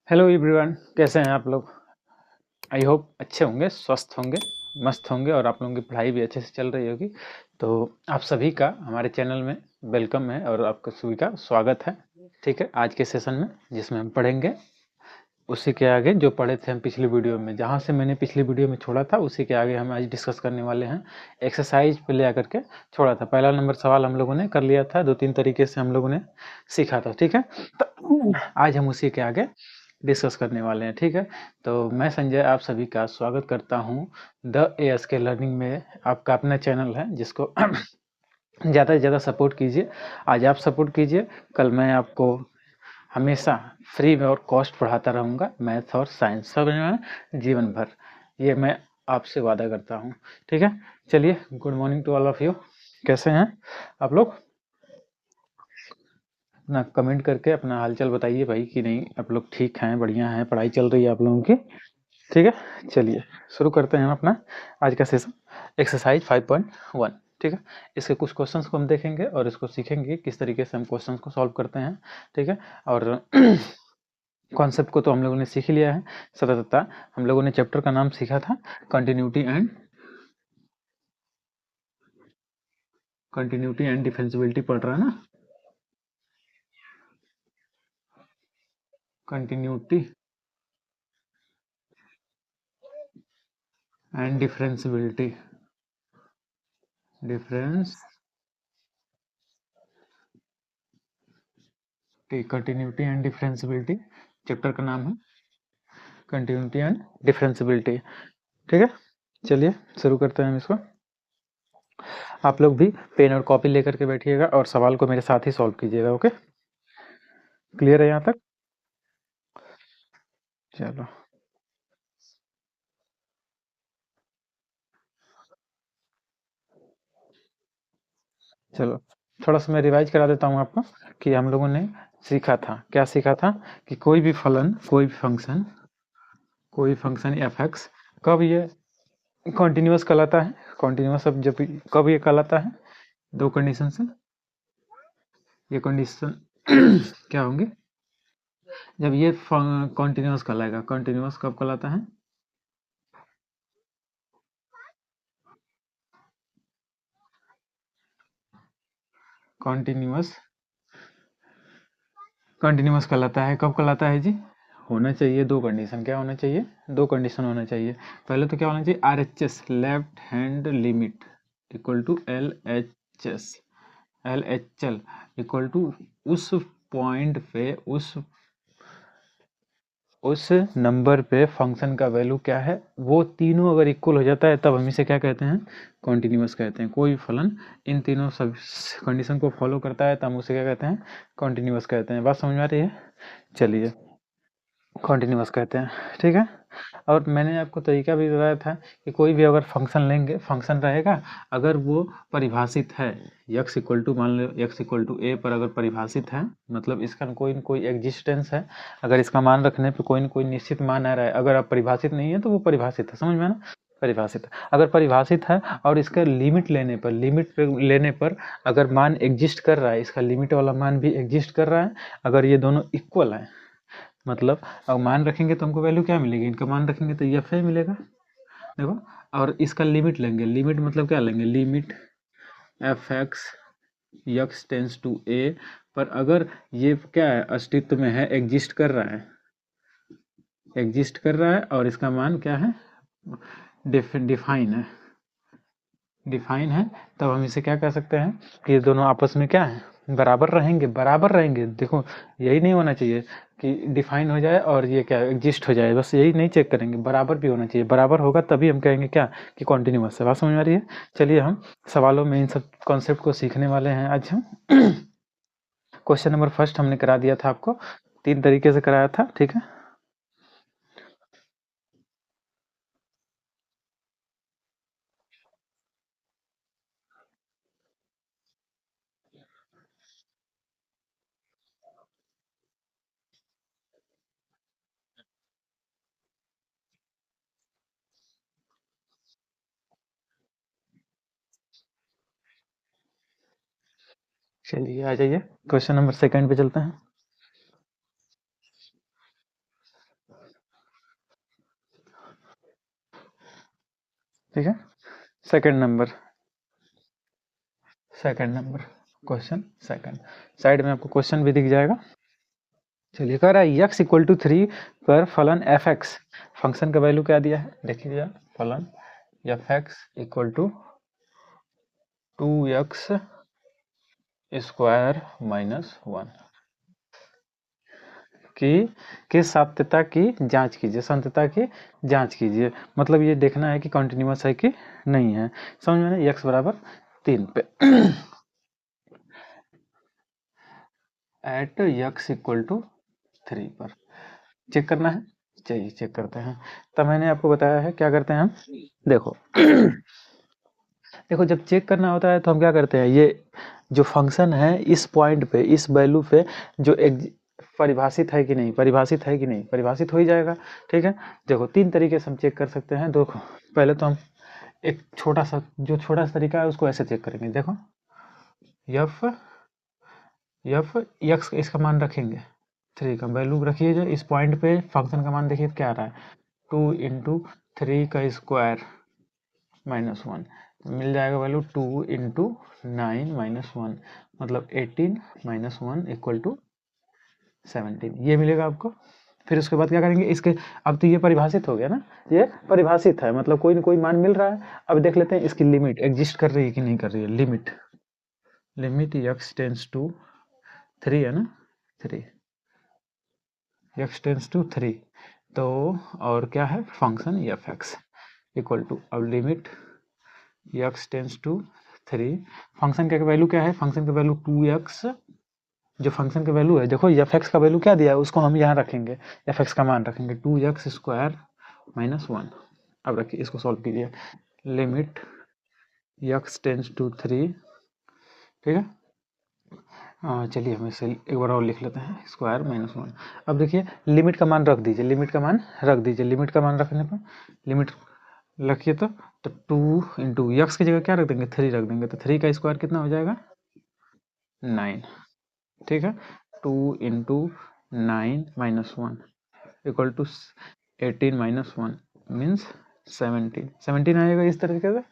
Hello everyone, कैसे हैं आप लोग। आई होप अच्छे होंगे, स्वस्थ होंगे, मस्त होंगे और आप लोगों की पढ़ाई भी अच्छे से चल रही होगी। तो आप सभी का हमारे चैनल में वेलकम है और आपका सभी का स्वागत है। ठीक है, आज के सेशन में जिसमें हम पढ़ेंगे उसी के आगे जो पढ़े थे हम पिछली वीडियो में, जहाँ से मैंने पिछली वीडियो में छोड़ा था उसी के आगे हम आज डिस्कस करने वाले हैं। एक्सरसाइज पे ले आकर के छोड़ा था। पहला नंबर सवाल हम लोगों ने कर लिया था, 2-3 तरीके से हम लोगों ने सीखा था। ठीक है, तो आज हम उसी के आगे डिस्कस करने वाले हैं। ठीक है, तो मैं संजय आप सभी का स्वागत करता हूँ द ASK लर्निंग में। आपका अपना चैनल है जिसको ज़्यादा से ज़्यादा सपोर्ट कीजिए। आज आप सपोर्ट कीजिए, कल मैं आपको हमेशा फ्री में और कॉस्ट पढ़ाता रहूँगा, मैथ और साइंस सब में जीवन भर। ये मैं आपसे वादा करता हूँ। ठीक है, चलिए, good morning to all of you. कैसे हैं आप लोग? अपना कमेंट करके अपना हालचाल बताइए भाई कि नहीं आप लोग ठीक हैं, बढ़िया हैं, पढ़ाई चल रही है आप लोगों की। ठीक है, चलिए शुरू करते हैं हम अपना आज का सेशन, एक्सरसाइज 5.1। ठीक है, इसके कुछ क्वेश्चंस को हम देखेंगे और इसको सीखेंगे किस तरीके से हम क्वेश्चंस को सॉल्व करते हैं। ठीक है, और कॉन्सेप्ट को तो हम लोगों ने सीख लिया है। सततता हम लोगों ने चैप्टर का नाम सीखा था कंटिन्यूटी एंड डिफेंसिबिलिटी पढ़ रहा है ना, continuity and differentiability, difference continuity and differentiability chapter का नाम है कंटिन्यूटी एंड डिफरेंसिबिलिटी। ठीक है, चलिए शुरू करते हैं हम इसको। आप लोग भी पेन और कॉपी लेकर के बैठिएगा और सवाल को मेरे साथ ही सॉल्व कीजिएगा। ओके, क्लियर है यहाँ तक? चलो चलो, थोड़ा सा मैं रिवाइज करा देता हूँ आपको कि हम लोगों ने सीखा था, क्या सीखा था कि कोई भी फलन, कोई फंक्शन एफ एक्स कब ये कॉन्टिन्यूस कहलाता है। कॉन्टिन्यूस अब जब कब ये कहलाता है, दो कंडीशन से। ये कंडीशन क्या होंगी? जब ये कॉन्टिन्यूस कहलाएगा। कॉन्टिन्यूस कब कहलाता है? कॉन्टिन्यूस कंटिन्यूस कहलाता है, कब कहलाता है जी? होना चाहिए दो कंडीशन। क्या होना चाहिए? दो कंडीशन होना चाहिए। पहले तो क्या होना चाहिए? RHS, left hand limit, equal to LHS, LHL equal to उस पॉइंट पे, उस नंबर पे फंक्शन का वैल्यू क्या है, वो तीनों अगर इक्वल हो जाता है तब हम इसे क्या कहते हैं? कॉन्टिन्यूस कहते हैं। कोई फलन इन तीनों सब कंडीशन को फॉलो करता है तब हम उसे क्या कहते हैं? कॉन्टिन्यूस कहते हैं। बात समझ में आ रही है? चलिए, कॉन्टिन्यूस कहते हैं। ठीक है, और मैंने आपको तरीका भी बताया था कि कोई भी अगर फंक्शन लेंगे, फंक्शन रहेगा, अगर वो परिभाषित है, x इक्वल टू, मान लो x इक्वल टू a पर अगर परिभाषित है, मतलब इसका कोई न कोई एग्जिस्टेंस है। अगर इसका मान रखने पे कोई न कोई निश्चित मान आ रहा है, अगर आप परिभाषित नहीं है तो वो परिभाषित है। समझ में ना? परिभाषित है। अगर परिभाषित है और इसका लिमिट लेने पर, अगर मान एग्जिस्ट कर रहा है, इसका लिमिट वाला मान भी एग्जिस्ट कर रहा है, अगर ये दोनों इक्वल है, मतलब अब मान रखेंगे तो हमको वैल्यू क्या मिलेगी? इनका मान रखेंगे तो एफ मिलेगा। देखो, और इसका लिमिट लेंगे, लिमिट मतलब क्या लेंगे? Limit f x x tends to a पर अगर ये क्या है, अस्तित्व में है, एग्जिस्ट कर रहा है, एग्जिस्ट कर रहा है और इसका मान क्या है? डिफाइन है, डिफाइन है, तब हम इसे क्या कह सकते हैं कि ये दोनों आपस में क्या है? बराबर रहेंगे, बराबर रहेंगे। देखो, यही नहीं होना चाहिए कि डिफाइन हो जाए और ये क्या एग्जिस्ट हो जाए, बस यही नहीं चेक करेंगे, बराबर भी होना चाहिए। बराबर होगा तभी हम कहेंगे क्या कि कॉन्टिन्यूअस है। बात समझ में आ रही है? चलिए, हम सवालों में इन सब कॉन्सेप्ट को सीखने वाले हैं आज हम। क्वेश्चन नंबर फर्स्ट हमने करा दिया था आपको, 3 तरीके से कराया था। ठीक है, चलिए आ जाइए, क्वेश्चन नंबर सेकंड पे चलते हैं। ठीक है। Second number question second, side में आपको क्वेश्चन भी दिख जाएगा। चलिए कह रहा है x इक्वल टू 3 पर फलन एफ एक्स, फंक्शन का वैल्यू क्या दिया है देखिए भैया, फलन f x equal to 2x square minus 1 की सात्यता की जांच कीजिए, संतता की जांच कीजिए। मतलब ये देखना है कि कॉन्टिन्यूअस है कि नहीं है। समझ में ना, x बराबर 3 पे एट x इक्वल टू 3 पर चेक करना है। चलिए चेक करते हैं। तब मैंने आपको बताया है क्या करते हैं हम, देखो देखो जब चेक करना होता है तो हम क्या करते हैं, ये जो फंक्शन है इस पॉइंट पे, इस वैल्यू पे जो परिभाषित है कि नहीं, परिभाषित है कि नहीं, परिभाषित हो ही जाएगा। ठीक है, देखो 3 तरीके से हम चेक कर सकते हैं। देखो पहले तो हम एक छोटा सा तरीका है उसको ऐसे चेक करेंगे। देखो एफ एक्स इसका मान रखेंगे 3 का वैल्यू रखिए, जो इस पॉइंट पे फंक्शन का मान देखिए क्या आ रहा है, 2 इंटू 3 का स्क्वायर माइनस 1, मिल जाएगा वैल्यू 2 इंटू 9 माइनस 1, मतलब 18 माइनस 1 इक्वल टू 17, ये मिलेगा आपको। फिर उसके बाद क्या करेंगे, इसके अब तो ये परिभाषित हो गया ना, ये परिभाषित है, मतलब कोई ना कोई मान मिल रहा है। अब देख लेते हैं इसकी लिमिट एग्जिस्ट कर रही है कि नहीं कर रही है। लिमिट एक्स टेंस टू 3 है ना, 3 एक्स टेंस टू 3, तो और क्या है function f x equal to, अब limit x tends to 3, function का वैल्यू क्या है, फंक्शन का वैल्यू 2x, जो फंक्शन का वैल्यू है देखो एफ एक्स का वैल्यू क्या दिया है उसको हम यहाँ रखेंगे, एफ एक्स का मान रखेंगे 2x स्क्वायर माइनस 1। अब रखिए इसको सॉल्व कीजिए, लिमिट एक्स टेंस टू 3, ठीक है। चलिए हम इसे एक बार और लिख लेते हैं, स्क्वायर माइनस 1। अब देखिए लिमिट का मान रख दीजिए, लिमिट का मान रखने पर लिमिट रखिए तो 2 इंटू एक्स की जगह क्या रख देंगे, 3 रख देंगे, तो 3 का स्क्वायर कितना हो जाएगा 9, ठीक है। 2 into 9 minus 1 equal to 18 minus 1 means 17 आएगा इस तरीके से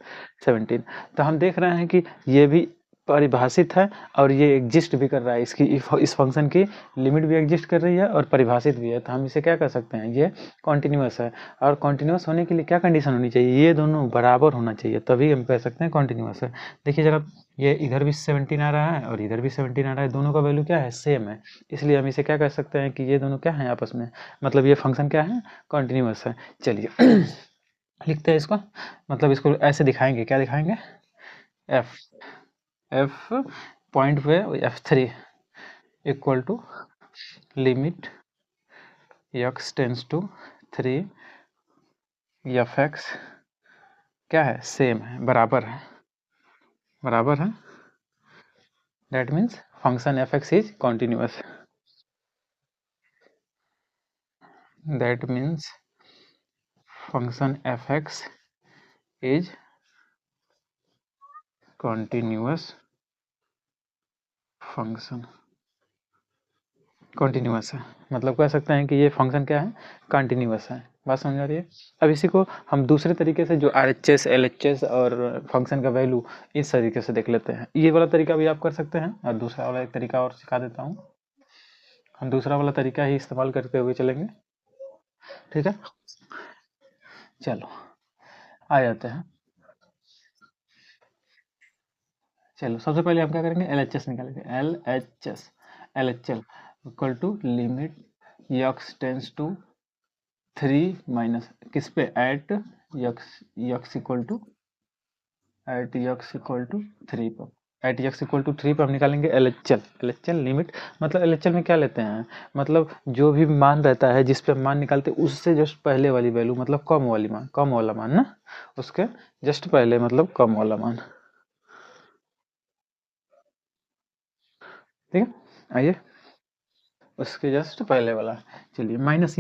17। तो हम देख रहे हैं कि ये भी परिभाषित है और ये एग्जिस्ट भी कर रहा है, इसकी इस फंक्शन की लिमिट भी एग्जिस्ट कर रही है और परिभाषित भी है। तो हम इसे क्या कर सकते हैं, ये कॉन्टिन्यूअस है। और कॉन्टिन्यूअस होने के लिए क्या कंडीशन होनी चाहिए, ये दोनों बराबर होना चाहिए, तभी हम कह सकते हैं कॉन्टिन्यूअस है। देखिए जरा, ये इधर भी 17 आ रहा है और इधर भी 17 आ रहा है, दोनों का वैल्यू क्या है सेम है, इसलिए हम इसे क्या कह सकते हैं कि ये दोनों क्या है आपस में, मतलब ये फंक्शन क्या है कॉन्टिन्यूअस है। चलिए लिखते हैं इसको, मतलब इसको ऐसे दिखाएंगे, क्या दिखाएंगे, एफ पॉइंट पे f3 equal to limit x tends to 3 f x क्या है सेम है, बराबर है, that means function f x is continuous, that means function f x is continuous, function continuous है, मतलब कह सकते हैं कि ये फंक्शन क्या है कॉन्टिन्यूअस है। बात समझ आ रही है। अब इसी को हम दूसरे तरीके से जो RHS LHS और फंक्शन का वैल्यू इस तरीके से देख लेते हैं। ये वाला तरीका भी आप कर सकते हैं और दूसरा वाला एक तरीका और सिखा देता हूँ, हम दूसरा वाला तरीका ही इस्तेमाल करते हुए चलेंगे, ठीक है। चलो आ जाते हैं, चलो सबसे पहले हम क्या करेंगे LHS निकालेंगे, LHL equal to limit x tends to 3 minus किस पे, एट एक्स इक्वल टू 3 पर, एट एक्स इक्वल टू 3 पर हम निकालेंगे LHL लिमिट, मतलब LHL में क्या लेते हैं, मतलब जो भी मान रहता है जिस पे मान निकालते हैं उससे जस्ट पहले वाली वैल्यू, मतलब कम वाला मान ना, उसके जस्ट पहले मतलब कम वाला मान, ठीक है। आइए उसके जस्ट पहले वाला, चलिए माइनस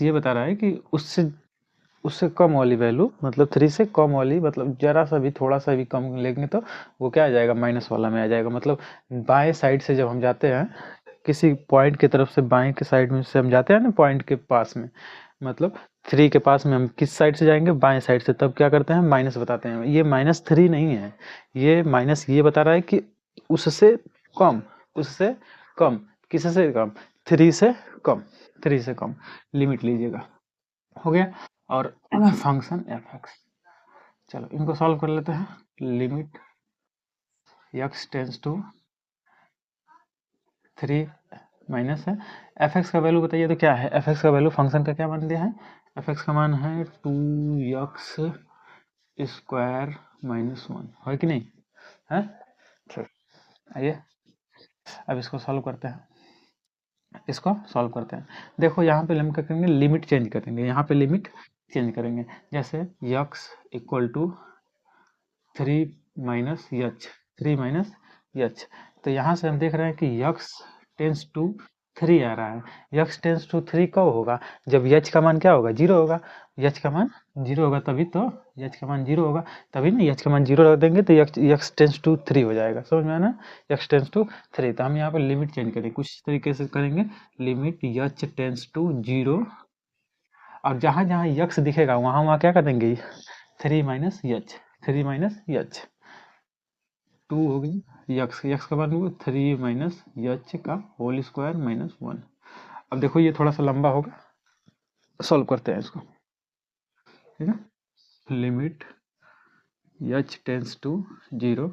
ये बता रहा है कि उससे कम वाली वैल्यू, मतलब 3 से कम वाली, मतलब जरा सा भी थोड़ा सा भी कम लेंगे तो वो क्या आ जाएगा माइनस वाला में आ जाएगा। मतलब बाएं साइड से जब हम जाते हैं किसी पॉइंट की तरफ से, बाएं के साइड में से हम जाते हैं ना पॉइंट के पास में, मतलब 3 के पास में हम किस साइड से जाएंगे, बाएं साइड से, तब क्या करते हैं माइनस बताते हैं। ये -3 नहीं है, ये माइनस ये बता रहा है कि उससे कम, उससे कम, किससे कम, 3 से कम, 3 से कम लिमिट लीजिएगा। हो गया। और फंक्शन एफ एक्स, चलो इनको सॉल्व कर लेते हैं। Limit x tends to 3 minus है, एफ एक्स का वैल्यू बताइए तो क्या है, एफ एक्स का वैल्यू फंक्शन का क्या मान दिया है, एफ एक्स का मान है 2x स्क्वायर -1, है कि नहीं है। आइए अब इसको सॉल्व करते हैं, इसको सॉल्व करते हैं। देखो यहाँ पे हम क्या करेंगे, लिमिट चेंज करेंगे, यहाँ पे लिमिट चेंज करेंगे। जैसे x equal to 3 minus h, 3 minus h, तो यहाँ से हम देख रहे हैं कि x टेंस टू 3 आ रहा है। x टेंस टू 3 कब होगा, जब h का मान क्या होगा, 0 होगा। h का मान 0 होगा तभी तो, h का मान 0 होगा तभी नहीं, h का मान 0 रख देंगे तो x टेंस टू 3 हो जाएगा, समझ में आना, x टेंस टू 3। तो हम यहाँ पर लिमिट चेंज करेंगे, कुछ तरीके से करेंगे, लिमिट h टेंस टू 0, और जहाँ जहाँ x दिखेगा वहाँ वहाँ क्या कर देंगे, 3 माइनस एच, 3 माइनस एच, 2 हो गई, x का मान होगा 3 माइनस एच का होल स्क्वायर -1। अब देखो ये थोड़ा सा लंबा होगा, सॉल्व करते हैं इसको, ठीक है। लिमिट h टेंस टू 0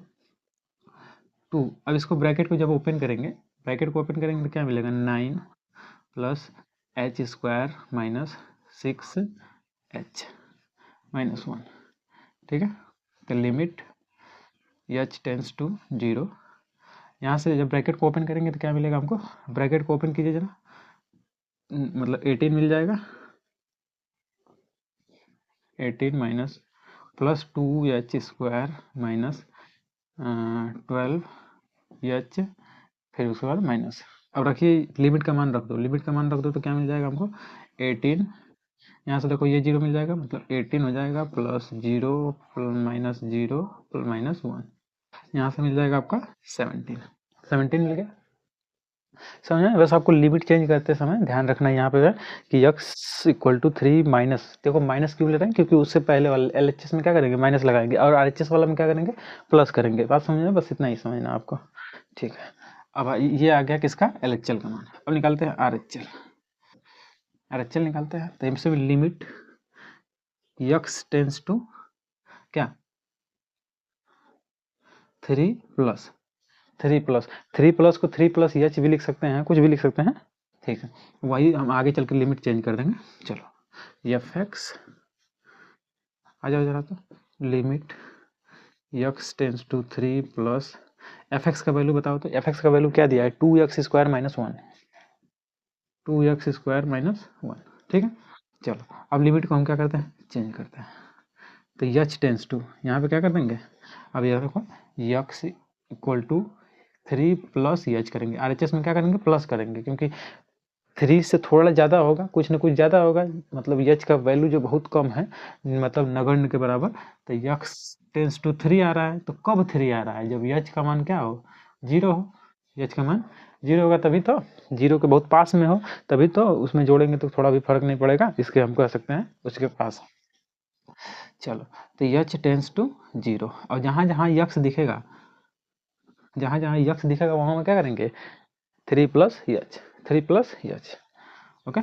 2, अब इसको ब्रैकेट को जब ओपन करेंगे, ब्रैकेट को ओपन करेंगे तो क्या मिलेगा, 9 plus H square minus 6h -1, ठीक है। तो लिमिट h टेंस टू 0, यहाँ से जब ब्रैकेट को ओपन करेंगे तो क्या मिलेगा हमको, ब्रैकेट को ओपन कीजिए जरा, मतलब 18 मिल जाएगा, 18 minus plus 2h square minus 12h, फिर उसके बाद माइनस। अब रखिए लिमिट का मान रख दो, लिमिट का मान रख दो तो क्या मिल जाएगा हमको, 18, यहाँ से देखो ये 0 मिल जाएगा, मतलब 18 हो जाएगा, प्लस 0 माइनस 0 -1, यहाँ से मिल जाएगा आपका 17, 17 मिल गया, समझ में। बस आपको लिमिट चेंज करते समय ध्यान रखना है यहाँ पे है कि x इक्वल टू 3 माइनस, देखो माइनस क्यों ले रहे हैं, क्योंकि उससे पहले वाले LHS में क्या करेंगे, माइनस लगाएंगे, और RHS वाला में क्या करेंगे, प्लस करेंगे। बात समझ में, बस इतना ही समझना आपको, ठीक है। अब ये आ गया किसका, LHL का मान। अब निकालते हैं RHL, RHL निकालते हैं, तो इसमें लिमिट x टेंस टू क्या, 3 प्लस 3 प्लस को 3 प्लस एच भी लिख सकते हैं, कुछ भी लिख सकते हैं, ठीक है। वही हम आगे चल के लिमिट चेंज कर देंगे। चलो एफ एक्स आ जाओ जरा, तो limit x tends to 3 plus f x का वैल्यू बताओ, तो एफ एक्स का वैल्यू क्या दिया है, 2x स्क्वायर -1, 2x स्क्वायर -1, ठीक है। चलो अब लिमिट को हम क्या करते हैं, चेंज करते हैं, तो एच टेंस टू, यहाँ पे क्या कर देंगे, अब ये देखो x equal to 3 plus h करेंगे, RHS में क्या करेंगे, प्लस करेंगे, क्योंकि 3 से थोड़ा ज़्यादा होगा, कुछ ना कुछ ज़्यादा होगा, मतलब एच का वैल्यू जो बहुत कम है, मतलब नगण्य के बराबर, तो एक्स टेंस टू 3 आ रहा है, तो कब 3 आ रहा है, जब एच का मान क्या हो, 0 हो, एच का मान 0 होगा तभी तो, 0 के बहुत पास में हो तभी तो, उसमें जोड़ेंगे तो थोड़ा भी फर्क नहीं पड़ेगा, इसके हम कह सकते हैं उसके पास। चलो तो एच टेंस टू 0, और जहाँ जहाँ यक्स दिखेगा, जहाँ जहाँ यक्स दिखेगा वहाँ हम क्या करेंगे, 3 plus H, 3 plus H, okay,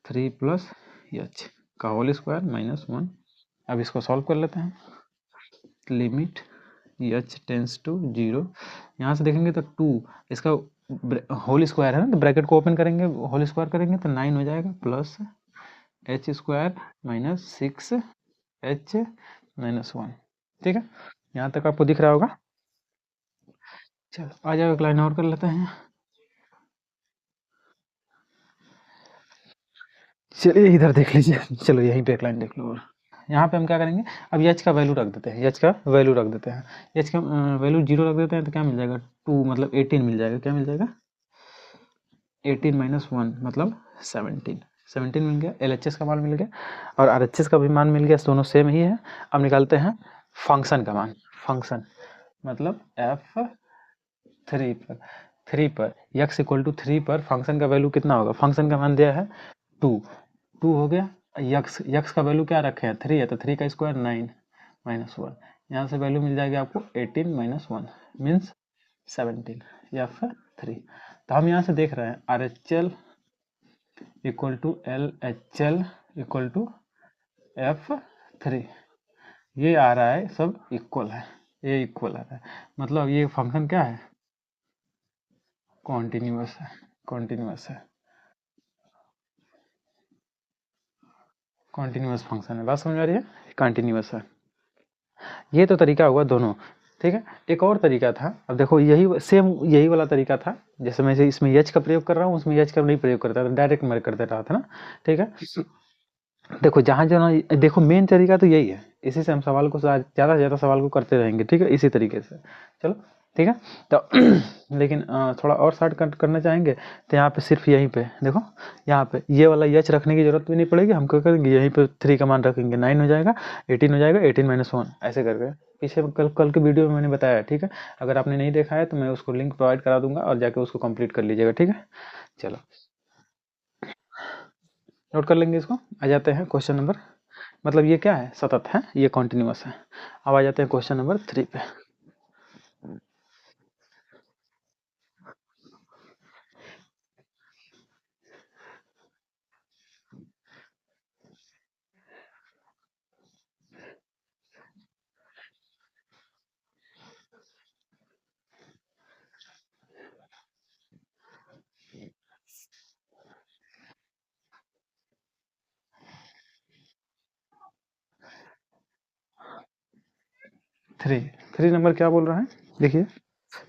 3 plus H का होल स्क्वायर -1। अब इसको सॉल्व कर लेते हैं, लिमिट एच टेंस टू 0, यहाँ से देखेंगे तो 2, इसका होल स्क्वायर है ना, तो ब्रैकेट को ओपन करेंगे, होल स्क्वायर करेंगे तो 9 हो जाएगा, प्लस एच स्क्वायर -6h -1, ठीक है। यहाँ तक आपको दिख रहा होगा। चलो आ जाओ एक लाइन और कर लेते हैं, चलिए इधर देख लीजिए, चलो यहीं पे एक लाइन देख लो, और यहाँ पे हम क्या करेंगे, अब एच का वैल्यू रख देते हैं, एच का वैल्यू रख देते हैं, एच का वैल्यू 0 रख देते हैं, तो क्या मिल जाएगा, 2 मतलब 18 मिल जाएगा, क्या मिल जाएगा, 18 -1 मतलब 17, 17 मिल गया, LHS का मान मिल गया, और RHS का भी मान मिल गया, दोनों सेम ही है। अब निकालते हैं फंक्शन का मान, फंक्शन मतलब F3 पर, 3 पर x इक्वल टू 3 पर फंक्शन का वैल्यू कितना होगा, फंक्शन का मान दिया है 2, 2 हो गया, यक्स का वैल्यू क्या रखे हैं 3 है, तो 3 का स्क्वायर 9 माइनस 1, यहाँ से वैल्यू मिल जाएगी आपको 18 माइनस 1 मीन्स 17 या फिर 3। तो हम यहाँ से देख रहे हैं R H L equal to L H L equal to f 3, ये आ रहा है सब इक्वल है, ये इक्वल आ रहा है, मतलब ये फंक्शन क्या है कॉन्टिन्यूअस है, कॉन्टिन्यूअस है, कॉन्टिन्यूअस फंक्शन है, बात समझ आ रही है, कॉन्टिन्यूअस है। ये तो तरीका हुआ दोनों, ठीक है। एक और तरीका था, अब देखो यही सेम यही वाला तरीका था, जैसे मैं इसमें एच का प्रयोग कर रहा हूँ, उसमें एच का नहीं प्रयोग करता था, डायरेक्ट मैं कर देता था ना, ठीक है। देखो जहाँ जहाँ देखो मेन तरीका तो यही है, इसी से हम सवाल को ज़्यादा से ज़्यादा सवाल को करते रहेंगे, ठीक है, इसी तरीके से। चलो ठीक है, तो लेकिन थोड़ा और शॉर्ट कट करना चाहेंगे तो यहाँ पे सिर्फ यहीं पे देखो, यहाँ पे ये वाला एच रखने की जरूरत भी नहीं पड़ेगी, हम क्या करेंगे यहीं पे 3 का मान रखेंगे, 9 हो जाएगा, 18 हो जाएगा, 18 माइनस 1 ऐसे करके, पीछे कल के वीडियो में मैंने बताया, ठीक है। अगर आपने नहीं देखा है तो मैं उसको लिंक प्रोवाइड करा दूंगा और जाके उसको कंप्लीट कर लीजिएगा, ठीक है। चलो नोट कर लेंगे इसको। आ जाते हैं क्वेश्चन नंबर, मतलब ये क्या है सतत है, ये कॉन्टिन्यूअस है। अब आ जाते हैं क्वेश्चन नंबर 3 पे। 3 नंबर क्या बोल रहा है, देखिए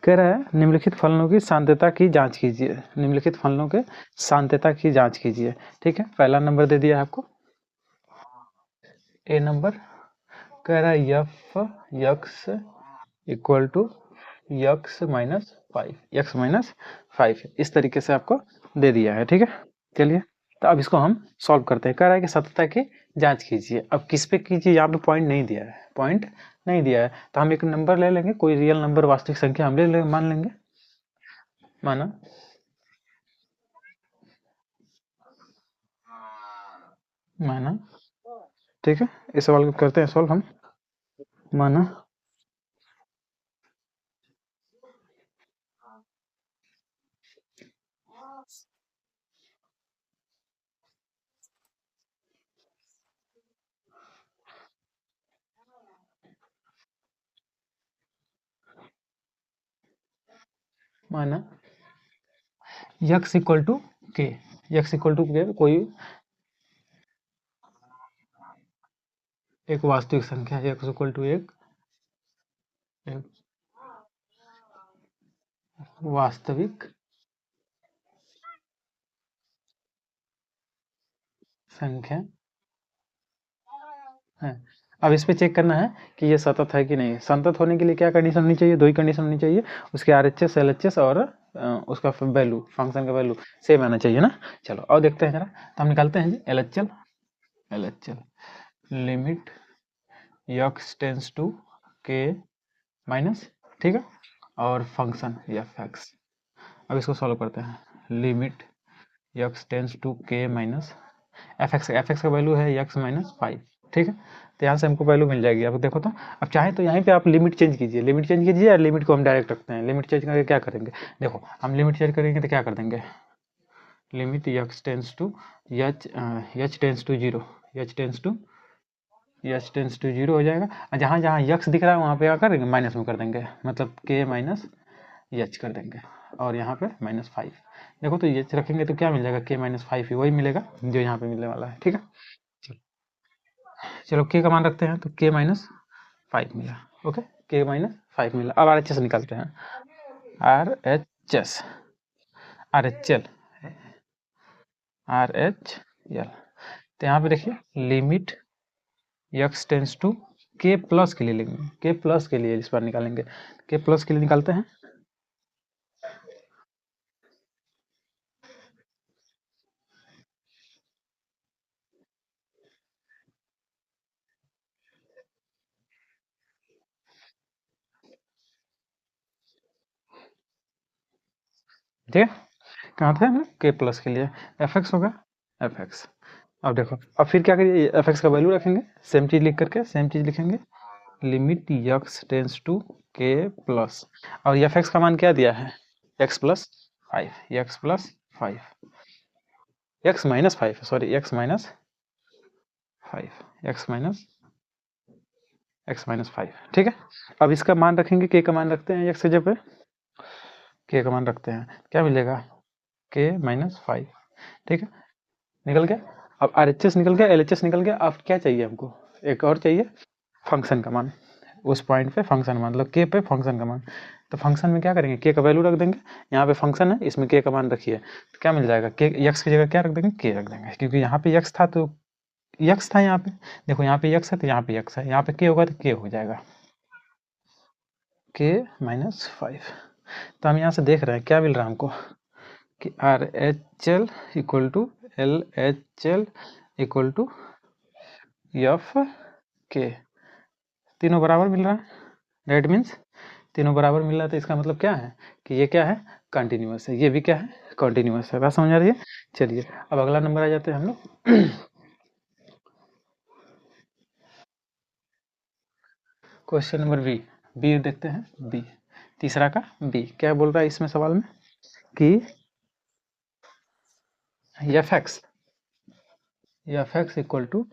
कह रहा है निम्नलिखित फलनों की सांद्रता की जांच कीजिए, निम्नलिखित फलनों के सांद्रता की जांच कीजिए, ठीक है। पहला नंबर दे दिया है आपको ए नंबर, कह रहा है f x equal to x minus 5, x minus 5 इस तरीके से आपको दे दिया है, ठीक है। चलिए तो अब इसको हम सॉल्व करते हैं। कह रहा है कि सततता की जांच कीजिए, अब किस पे कीजिए, यहाँ पे पॉइंट नहीं दिया है, पॉइंट नहीं दिया है, तो हम एक नंबर ले लेंगे, कोई रियल नंबर वास्तविक संख्या हम ले लेंगे, मान लेंगे, माना माना, ठीक है। इस सवाल को करते हैं सॉल्व हम, माना माना यक्स इक्वल टू के, यक्स इक्वल टू के कोई एक वास्तविक संख्या, यक्स इक्वल टू एक वास्तविक संख्या है। अब इस पे चेक करना है कि ये सतत है कि नहीं। संतत होने के लिए क्या कंडीशन होनी चाहिए, दो ही कंडीशन होनी चाहिए, उसके R H S L H S और उसका वैल्यू, फंक्शन का वैल्यू सेम आना चाहिए ना। चलो और देखते हैं जरा, तो हम निकालते हैं जी L H L, L H L limit x tends to k minus, ठीक है, और फंक्शन एफ एक्स। अब इसको सॉल्व करते हैं, limit x tends to k minus F x का वैल्यू है यक्स माइनस 5, ठीक है। तो यहाँ से हमको वैल्यू मिल जाएगी, अब देखो तो, अब चाहे तो यहाँ पे आप लिमिट चेंज कीजिए, लिमिट चेंज कीजिए, या लिमिट को हम डायरेक्ट रखते हैं, लिमिट चेंज करके क्या करेंगे, देखो हम लिमिट चेंज करेंगे तो क्या कर देंगे, limit x tends to h tends to zero, h tends to h tends to zero हो जाएगा, और जहाँ जहाँ यक्स दिख रहा है वहाँ पे क्या करेंगे, माइनस में कर देंगे, मतलब के माइनस एच कर देंगे, और यहाँ पे -5। देखो तो एच रखेंगे तो क्या मिल जाएगा, के -5 ही वही मिलेगा जो यहाँ पे मिलने वाला है, ठीक है। चलो के का मान रखते हैं, तो के -5 मिला, ओके, के -5 मिला। अब आर एच एस निकालते हैं, R H S, are H L, R H L, तो यहाँ पे देखिए limit x tends to k plus के लिए लेंगे, के प्लस के लिए इस बार निकालेंगे, के प्लस के लिए निकालते हैं, ठीक है। कहाँ थे हम, के प्लस के लिए एफ एक्स होगा, एफ एक्स, अब देखो, अब फिर क्या करिए, एफ एक्स का वैल्यू रखेंगे, सेम चीज़ लिख करके सेम चीज़ लिखेंगे, limit x tends to k plus, और एफ एक्स का मान क्या दिया है, x plus 5, x plus 5, x minus 5, sorry x minus 5, x minus 5, ठीक है। अब इसका मान रखेंगे, के का मान रखते हैं एक्स की जगह पे, के का मान रखते हैं, क्या मिलेगा, के माइनस 5, ठीक है, निकल गया। अब आर एच एस निकल गया, एल एच एस निकल गया, अब क्या चाहिए हमको, एक और चाहिए, फंक्शन का मान, उस पॉइंट पे फंक्शन मान, मतलब के पे फंक्शन का मान। तो फंक्शन में क्या करेंगे, के का वैल्यू रख देंगे, यहाँ पे फंक्शन है, इसमें के का मान रखिए, तो क्या मिल जाएगा, के यक्स की जगह क्या रख देंगे, के रख देंगे, क्योंकि यहाँ पे यक्स था तो यक्स था, यहाँ पे देखो, यहाँ पे यक्स है तो यहाँ पे यक्स है, यहाँ पे के होगा तो के हो जाएगा, के माइनस 5। तो हम यहाँ से देख रहे हैं क्या मिल रहा है हमको, कि R H L equal to L H L equal to f k, तीनों बराबर मिल रहा है, डेट मीन्स तीनों बराबर मिल रहा है, तो इसका मतलब क्या है कि ये क्या है, कंटिन्यूअस है, ये भी क्या है, कंटिन्यूअस है, बात समझ आ रही है। चलिए अब अगला नंबर आ जाते हैं हम लोग, क्वेश्चन नंबर बी, बी देखते हैं, बी तीसरा का बी क्या बोल रहा है इसमें सवाल में, कि F x equal to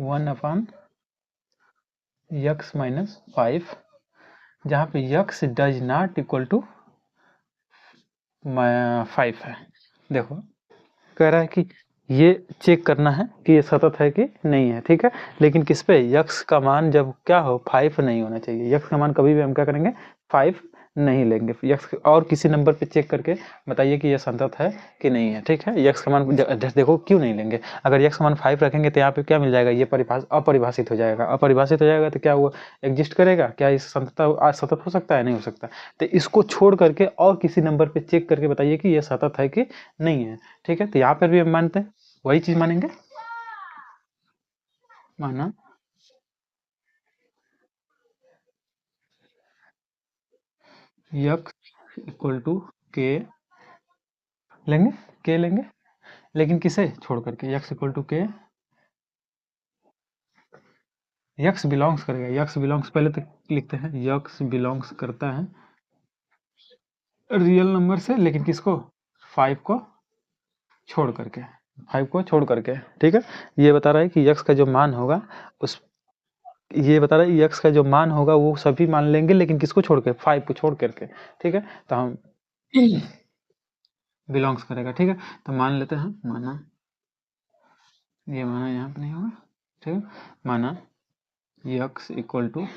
1/x-5, जहाँ पे x does not equal to 5 है। देखो कह रहा है कि ये चेक करना है कि ये सतत है कि नहीं है, ठीक है, लेकिन किस पे, यक्स का मान जब क्या हो 5 नहीं होना चाहिए, यक्स का मान कभी भी हम क्या करेंगे 5 नहीं लेंगे, यक्स और किसी नंबर पे चेक करके बताइए कि ये संतत है कि नहीं है, ठीक है, यक्स का मान देखो क्यों नहीं लेंगे, अगर यक्स का मान 5 रखेंगे तो यहाँ पे क्या मिल जाएगा, ये अपरिभाषित हो जाएगा, अपरिभाषित हो जाएगा तो क्या हुआ, एग्जिस्ट करेगा क्या, इस संतत सतत हो सकता है, नहीं हो सकता, तो इसको छोड़ करके और किसी नंबर पे चेक करके बताइए कि ये सतत है कि नहीं है, ठीक है, तो यहाँ पर भी हम मानते हैं, वही चीज मानेंगे, माना यक्स इक्वल टू के लेंगे, के लेंगे, लेकिन किसे छोड़ करके, यक्स इक्वल टू के, यक्स बिलोंग्स करेगा, यक्स बिलोंग्स पहले तो लिखते हैं, यक्स बिलोंग्स करता है रियल नंबर से, लेकिन किसको, 5 को छोड़ करके, 5 को छोड़ करके, ठीक है, ये बता रहा है कि यक्स का जो मान होगा उस, ये बता रहा है यक्स का जो मान होगा वो सभी मान लेंगे, लेकिन किसको छोड़ के, 5 को छोड़ करके, ठीक है, तो हम बिलोंग्स करेगा, ठीक है, तो मान लेते हैं, माना, ये माना यहाँ पे नहीं होगा, ठीक है, माना यक्स इक्वल टू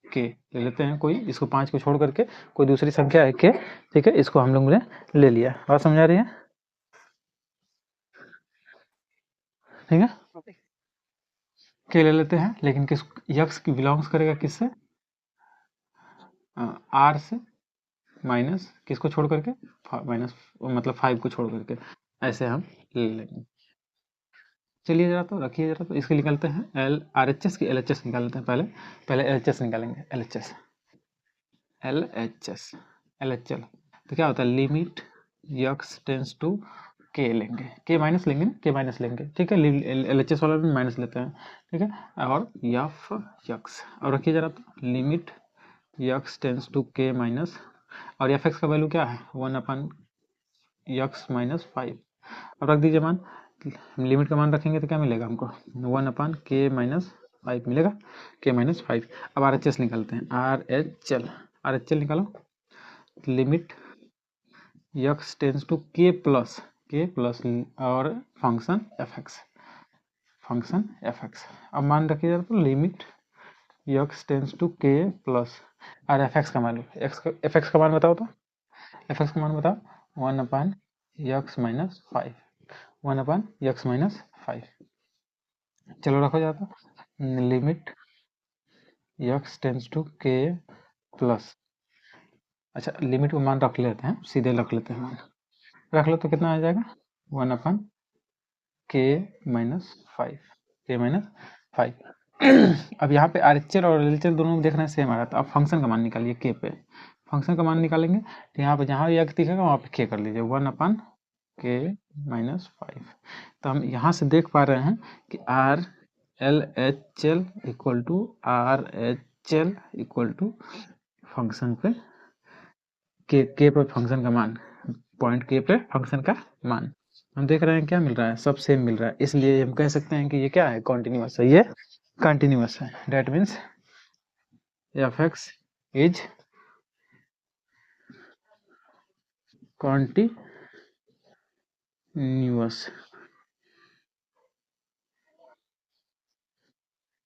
के ले लेते हैं, कोई इसको 5 को छोड़ करके कोई दूसरी संख्या है के, ठीक है, इसको हम लोग ने ले लिया, बात समझा रही है, ठीक है, के ले लेते हैं, लेकिन किस, यक्स की बिलोंग्स करेगा किससे, आर से, माइनस किसको छोड़ करके, माइनस मतलब 5 को छोड़ करके, ऐसे हम ले लेंगे। चलिए जरा तो रखिए, जरा तो इसके निकलते हैं, एल आर एच एस की एल एच एस निकाल लेते हैं, पहले पहले एल एच एस निकालेंगे, L H S, L H S, L H L, तो क्या होता है, लिमिट यक्स टेंस टू के लेंगे, के माइनस लेंगे ना, के माइनस लेंगे, ठीक है, एल एच एस वाला में माइनस लेते हैं, ठीक है, और एफ यक्स, और रखिए जरा तो, limit x tends to k minus, और एफ एक्स का वैल्यू क्या है, 1/x-5, अब रख दीजिए मान, लिमिट का मान रखेंगे तो क्या मिलेगा हमको, 1/k-5 मिलेगा, k-5। अब आर एच एस निकालते हैं, आर एच एल निकालो, limit x tends to k plus और फंक्शन एफ एक्स, अब मान रखिए जरा तो, limit x tends to k plus, और एफ एक्स का मान लो, एफ एक्स का मान बताओ तो, एफ एक्स का मान बताओ, 1/x-5, 1/x-5, चलो रखो जाता, limit x tends to k plus, अच्छा लिमिट को मान रख लेते हैं, सीधे रख लेते हैं मान, रख लो तो कितना आ जाएगा, 1/k-5, k-5। अब यहाँ पे आर एच एल और एल एच एल दोनों देख रहे हैं सेम आ रहा था, अब फंक्शन का मान निकालिए, के पे फंक्शन का मान निकालेंगे, तो यहाँ पे जहाँ यक्स दिखेगा वहाँ पे के कर लीजिए, 1/k के माइनस 5। तो हम यहाँ से देख पा रहे हैं कि R L H L equal to R H L equal to function पे के पर फंक्शन का मान, पॉइंट के पे फंक्शन का मान हम देख रहे हैं क्या मिल रहा है, सब सेम मिल रहा है, इसलिए हम कह सकते हैं कि ये क्या है, कॉन्टिन्यूअस है, ये कंटिन्यूअस है। That means F x is continuous,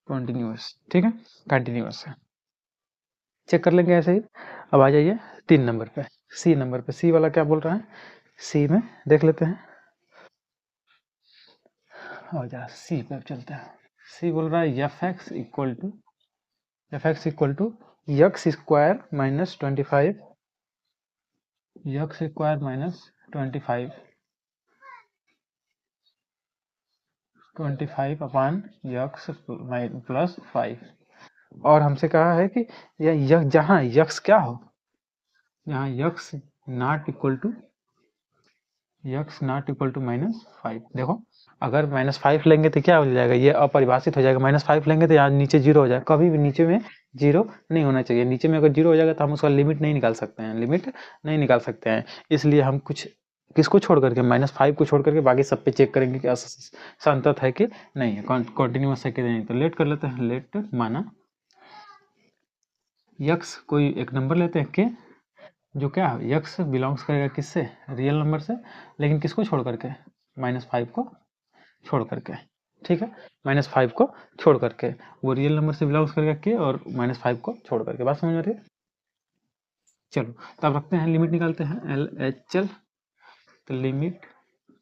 continuous, ठीक है, कंटिन्यूअस है। चेक कर लेंगे ऐसे ही। अब आ जाइए 3 नंबर पे, सी नंबर पे। सी वाला क्या बोल रहा है, सी में देख लेते हैं। और जा सी पे चलते हैं। सी बोल रहा है f x equal to x square minus 25, x square minus 25, 25 upon x plus 5। और हमसे कहा है कि यह जहाँ यक्स क्या हो, यहाँ यक्स नॉट इक्वल टू -5। देखो अगर -5 लेंगे तो क्या हो जाएगा, ये अपरिभाषित हो जाएगा। -5 लेंगे तो यहाँ नीचे 0 हो जाएगा, कभी भी नीचे में 0 नहीं होना चाहिए। नीचे में अगर 0 हो जाएगा तो हम उसका लिमिट नहीं निकाल सकते हैं, लिमिट नहीं निकाल सकते हैं। इसलिए हम कुछ किसको छोड़ करके, -5 को छोड़ करके बाकी सब पे चेक करेंगे कि संतत है कि नहीं है, कॉन्टिन्यूअस है कि नहीं। तो लेट कर लेते हैं, लेट माना यक्स कोई एक नंबर लेते हैं के, जो क्या यक्स बिलोंग्स करेगा किससे, रियल नंबर से, लेकिन किसको छोड़ करके, -5 को छोड़ करके, ठीक है, -5 को छोड़ करके, वो रियल नंबर से बिलोंग्स करेगा के और -5 को छोड़ करके। बात समझ में आ रही है। चलो तब रखते हैं, लिमिट निकालते हैं एल एच एल। तो limit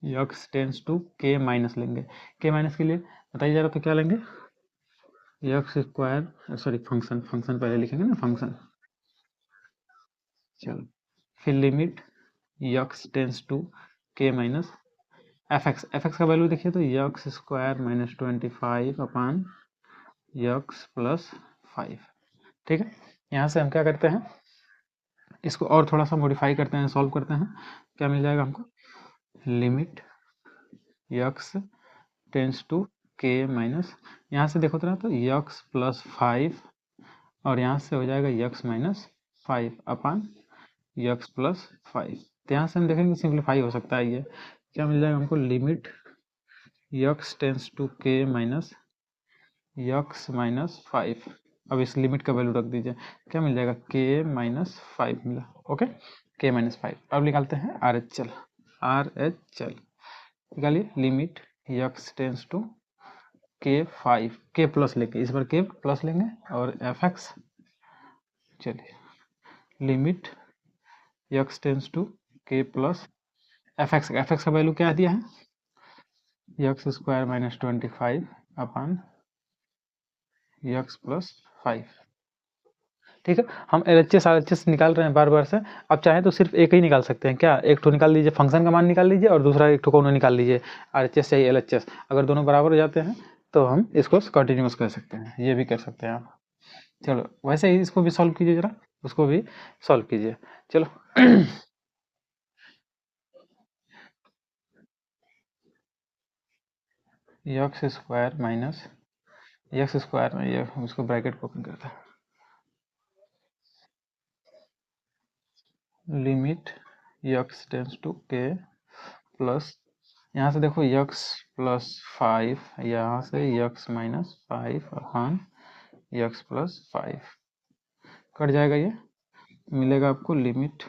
x tends to k minus लेंगे, के माइनस के लिए बताइए जरा, तो क्या लेंगे, x square, sorry function, function पहले लिखेंगे ना, फंक्शन। चलो फिर limit x tends to k minus F x का वैल्यू देखिए तो x square minus 25 upon x plus 5, ठीक है। यहाँ से हम क्या करते हैं, इसको और थोड़ा सा मॉडिफाई करते हैं, सॉल्व करते हैं, क्या मिल जाएगा हमको, limit x tends to k minus, यहाँ से देखो तो ना, तो यक्स प्लस 5 और यहाँ से हो जाएगा यक्स माइनस 5 अपान यक्स प्लस 5। तो यहाँ से हम देखेंगे सिंप्लीफाई हो सकता है, ये क्या मिल जाएगा हमको, limit x tends to k minus x minus 5। अब इस लिमिट का वैल्यू रख दीजिए, क्या मिल जाएगा, के माइनस 5 मिला, ओके, के माइनस 5। अब निकालते हैं R H L, R H L निकालिए, लिमिट यक्स टेंस टू के 5, के प्लस लेके, इस बार के प्लस लेंगे, और एफ एक्स, चलिए limit x tends to k plus f x का वैल्यू क्या दिया है, x square minus 25 upon x plus 5, ठीक है। हम एलएचएस आरएचएस निकाल रहे हैं बार बार से, अब चाहे तो सिर्फ एक ही निकाल सकते हैं, क्या, एक ठो निकाल लीजिए, फंक्शन का मान निकाल लीजिए, और दूसरा एक ठो को निकाल लीजिए, आरएचएस या एलएचएस। अगर दोनों बराबर हो जाते हैं तो हम इसको कंटिन्यूस कर सकते हैं, ये भी कर सकते हैं आप। चलो वैसे ही इसको भी सॉल्व कीजिए जरा, उसको भी सॉल्व कीजिए, चलो। X square minus x square में ये उसको ब्रैकेट को ओपन करता है, limit x tends to k plus, यहाँ से देखो यक्स प्लस 5, यहाँ से यक्स माइनस 5 अपान यक्स प्लस 5, कट जाएगा, ये मिलेगा आपको limit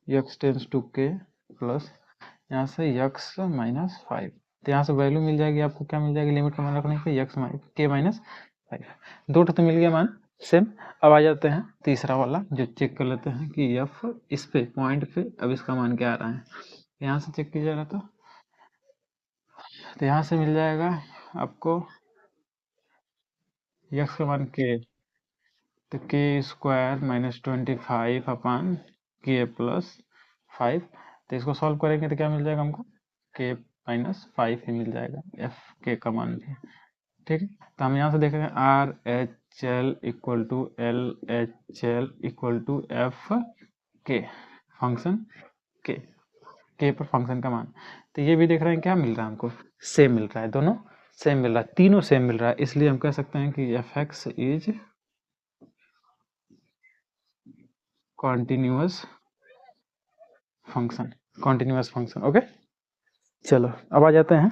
x tends to k plus, यहाँ से यक्स माइनस 5। तो यहाँ से वैल्यू मिल जाएगी आपको, क्या मिल जाएगी, लिमिट का मान रखने पे यक्स के माइनस 5। दो तो मिल गया मान सेम। अब आ जाते हैं तीसरा वाला, जो चेक कर लेते हैं कि एफ इस पे पॉइंट पे अब इसका मान क्या आ रहा है। यहाँ से चेक किया जा रहा था, तो यहाँ से मिल जाएगा आपको यक्स का मान के, तो के स्क्वायर माइनस 25 अपान के प्लस 5। तो इसको सॉल्व करेंगे तो क्या मिल जाएगा हमको, के माइनस 5 ही मिल जाएगा, एफ के का मान भी, ठीक है। तो हम यहाँ से देख रहे हैं R H L equal to L H L equal to f k function के, के पर फंक्शन का मान। तो ये भी देख रहे हैं क्या मिल रहा है हमको, सेम मिल रहा है, दोनों सेम मिल रहा है, तीनों सेम मिल रहा है, इसलिए हम कह सकते हैं कि F x is continuous function. Okay, चलो अब आ जाते हैं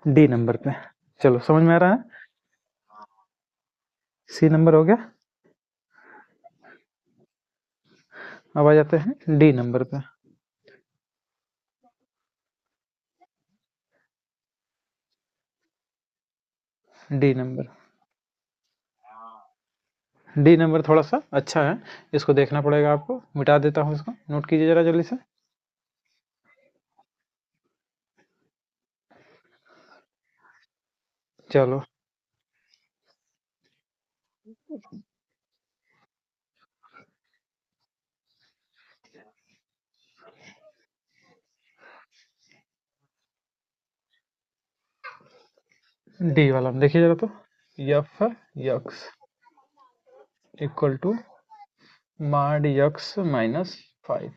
डी नंबर पे। चलो समझ में आ रहा है, सी नंबर हो गया, अब आ जाते हैं डी नंबर पे। डी नंबर थोड़ा सा अच्छा है, इसको देखना पड़ेगा आपको, मिटा देता हूँ इसको, नोट कीजिए जरा जल्दी से। चलो डी वाला देखिए जरा, तो f x equal to mod x minus 5।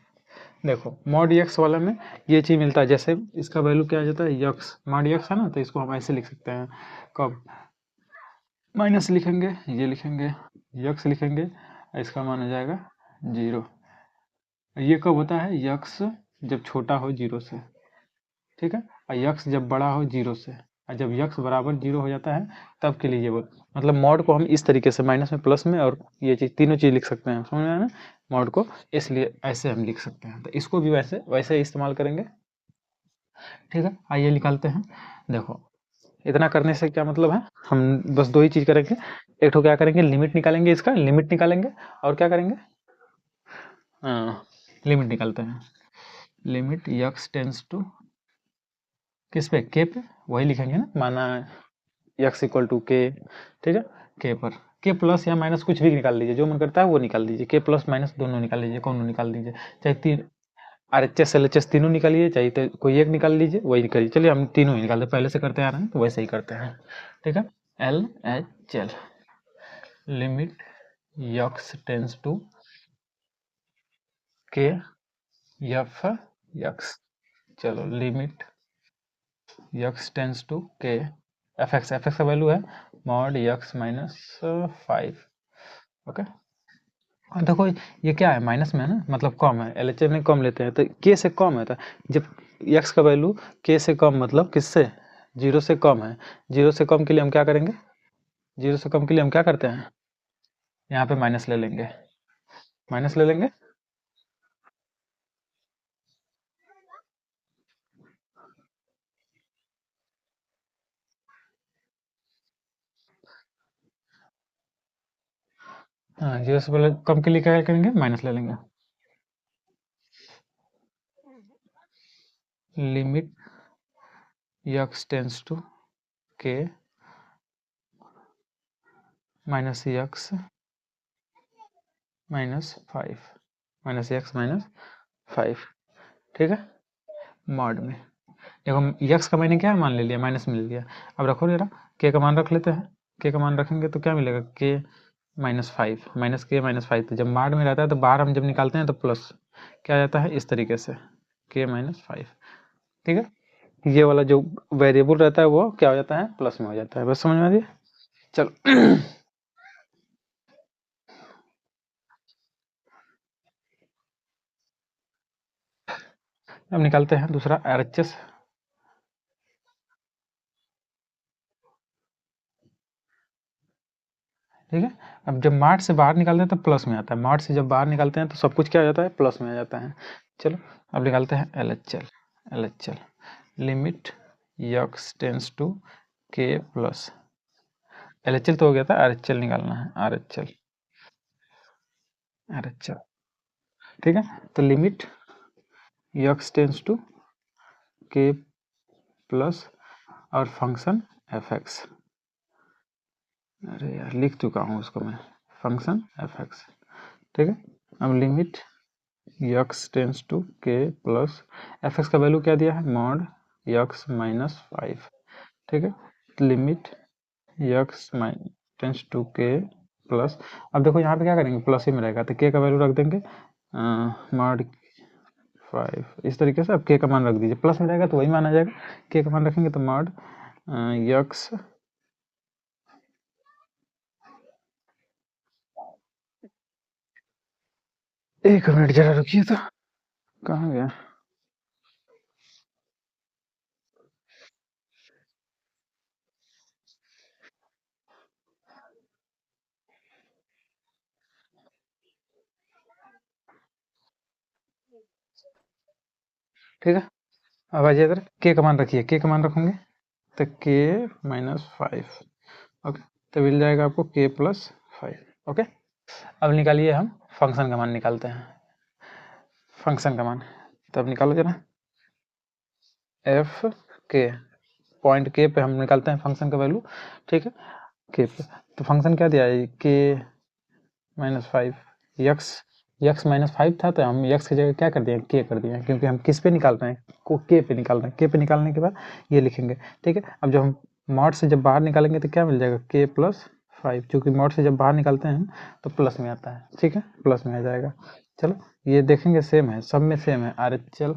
देखो मॉड एक्स वाला में ये चीज मिलता है, जैसे इसका वैल्यू क्या आ जाता है, यक्स मॉड एक्स है ना, तो इसको हम ऐसे लिख सकते हैं, कब माइनस लिखेंगे, ये लिखेंगे, यक्स लिखेंगे, इसका मान हो जाएगा 0। ये कब होता है, यक्स जब छोटा हो 0 से, ठीक है, और यक्स जब बड़ा हो 0 से, और जब यक्स बराबर 0 हो जाता है तब के लिए ये मतलब मॉड को हम इस तरीके से माइनस में प्लस में और ये चीज़ तीनों चीज़ लिख सकते हैं, समझ में आया ना, मॉड को इसलिए ऐसे हम लिख सकते हैं, तो इसको भी वैसे वैसे इस्तेमाल करेंगे। ठीक है, आइए निकालते हैं। देखो इतना करने से क्या मतलब है, हम बस दो ही चीज़ करेंगे, एक तो क्या करेंगे, लिमिट निकालेंगे, इसका लिमिट निकालेंगे, और क्या करेंगे, लिमिट निकालते हैं, लिमिट यक्स टेंस टू किस पे, के पे, वही लिखेंगे ना, माना एक्स इक्वल टू के, ठीक है, के पर के प्लस या माइनस कुछ भी निकाल लीजिए, जो मन करता है वो निकाल लीजिए, के प्लस माइनस दोनों निकाल लीजिए, कौन निकाल लीजिए, चाहे तीन R H S L H S तीनों निकालिए, चाहे तो कोई एक निकाल लीजिए, वही करिए, चलिए हम तीनों ही निकालते, पहले से करते आ रहे हैं तो वैसे ही करते हैं। ठीक है, L H L limit x tends to k f x, चलो limit x tends to k f x का वैल्यू है मॉड यक्स माइनस 5। ओके, और देखो ये क्या है, माइनस में है ना, मतलब कम है, एल एच एल में कम लेते हैं तो के से कम है, तो जब यक्स का वैल्यू के से कम मतलब किससे, 0 से कम है, 0 से कम के लिए हम क्या करेंगे, 0 से कम के लिए हम क्या करते हैं, यहाँ पे माइनस ले लेंगे, माइनस ले लेंगे, हाँ 0 से पहले कम के लिए क्या करेंगे, माइनस ले लेंगे, limit x tends to k minus x minus 5, minus x minus 5, ठीक है, मॉड में देखो यक्स का मैंने क्या मान ले लिया, माइनस में ले लिया, अब रखो जरा के का मान रख लेते हैं, के का मान रखेंगे तो क्या मिलेगा, के माइनस 5, माइनस के माइनस 5, तो जब मॉड में रहता है तो बाहर हम जब निकालते हैं तो प्लस क्या आ जाता है, इस तरीके से के माइनस 5, ठीक है, ये वाला जो वेरिएबल रहता है वो क्या हो जाता है, प्लस में हो जाता है, बस समझ में आ गया। चलो अब निकालते हैं दूसरा आर एच एस। ठीक है, अब जब मार्ट से बाहर निकालते हैं तो प्लस में आता है, मार्ट से जब बाहर निकालते हैं तो सब कुछ क्या हो जाता है, प्लस में आ जाता है। चलो अब निकालते हैं L H L, L H L limit x tends to k plus, L H L तो हो गया था, आर एच एल निकालना है, R H L, R H L, ठीक है, तो limit x tends to k plus और फंक्शन एफ एक्स, अरे यार लिख चुका हूँ उसको मैं, फंक्शन एफ एक्स, ठीक है, अब limit x tends to k plus f x का वैल्यू क्या दिया है, मॉड यक्स माइनस 5, ठीक है, limit x tends to k plus, अब देखो यहाँ पे क्या करेंगे, प्लस ही में रहेगा तो के का वैल्यू रख देंगे मॉड 5 इस तरीके से। अब k का मान रख दीजिए, प्लस में जाएगा तो वही मान आ जाएगा, k का मान रखेंगे तो मॉड यक्स, एक मिनट जरा रुकिए, तो कहाँ गया? ठीक है, अब आ जाइए इधर, k का मान रखिए, k का मान रखोगे तो k -5, ओके, तो मिल जाएगा आपको k + 5। ओके, अब निकालिए, हम फंक्शन का मान निकालते हैं, फंक्शन का मान, तब निकालो जरा, एफ के, पॉइंट के पे हम निकालते हैं फंक्शन का वैल्यू। ठीक है, के पे तो फंक्शन क्या दिया है, के -5, यक्स, यक्स -5 था, तो हम यक्स की जगह क्या कर दिए, के कर दिए, क्योंकि हम किस पे निकाल रहे हैं, को के पे निकाल रहे हैं। के पे निकालने के बाद ये लिखेंगे। ठीक है, अब जब हम मॉड से जब बाहर निकालेंगे तो क्या मिल जाएगा, के + 5, क्योंकि मॉड से जब बाहर निकालते हैं तो प्लस में आता है। ठीक है, प्लस में आ जाएगा। चलो ये देखेंगे, सेम है, सब में सेम है, R H L,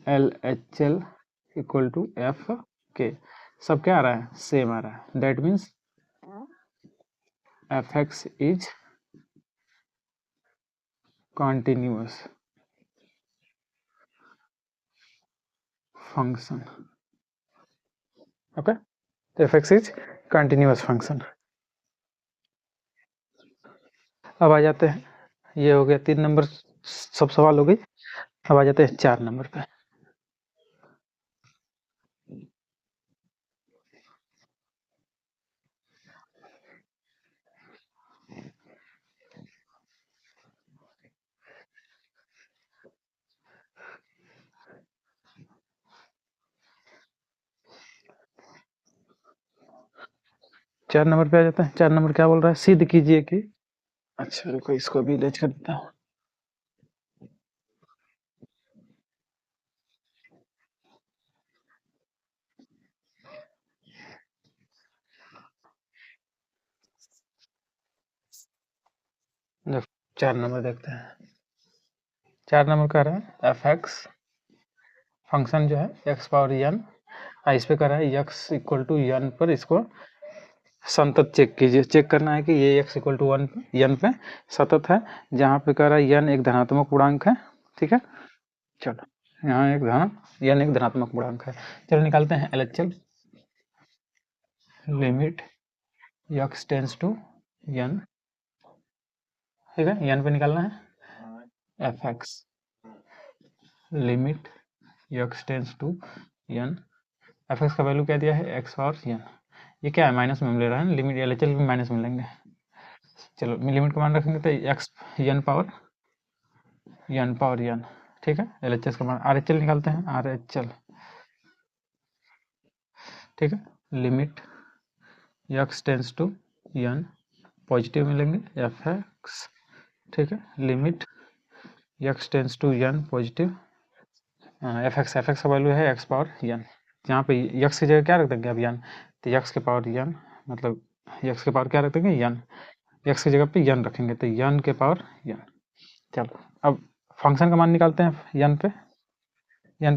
L H L equal to f k, सब क्या आ रहा है, सेम आ रहा है। That means F x is continuous function. Okay, F x is continuous function. अब आ जाते हैं, ये हो गया 3 नंबर, सब सवाल हो गई। अब आ जाते हैं 4 नंबर पे। चार नंबर पे आ जाते हैं। 4 नंबर क्या बोल रहा है, सिद्ध कीजिए कि, अच्छा रुको, इसको भी लेच कर देता हूँ। देखो 4 नंबर देखते हैं। 4 नंबर कह रहा है एफ एक्स फंक्शन जो है एक्स पावर एन, इस पे कर रहा है एक्स इक्वल टू एन पर, इसको संतत चेक कीजिए। चेक करना है कि ये x इक्वल टू 1 एन पे सतत है, जहाँ पे कह रहा है एन एक धनात्मक पूर्णांक है। ठीक है, चलो यहाँ एक एन एक धनात्मक पूर्णांक है। चलो निकालते हैं LHL, limit x tends to n. ठीक है, एन पे निकालना है, f x limit x tends to n, f x का वैल्यू क्या दिया है, x और एन, ये क्या है, माइनस में हम ले रहे हैं, लिमिट LHL भी माइनस में लेंगे। चलो लिमिट का मान रखेंगे तो x एन पावर एन। ठीक है, LHS का मान, RHL निकालते हैं, RHL। ठीक है, limit x tends to n, positive में लेंगे, एफ एक्स। ठीक है, limit x tends to n positive, f x का वैल्यू है x पावर एन, यहाँ पे x की जगह क्या रख देंगे अब एन, तो x के पावर एन, मतलब x के पावर क्या रख देंगे, एन, x की जगह पे एन रखेंगे तो एन के पावर एन। चलो अब फंक्शन का मान निकालते हैं, एन पे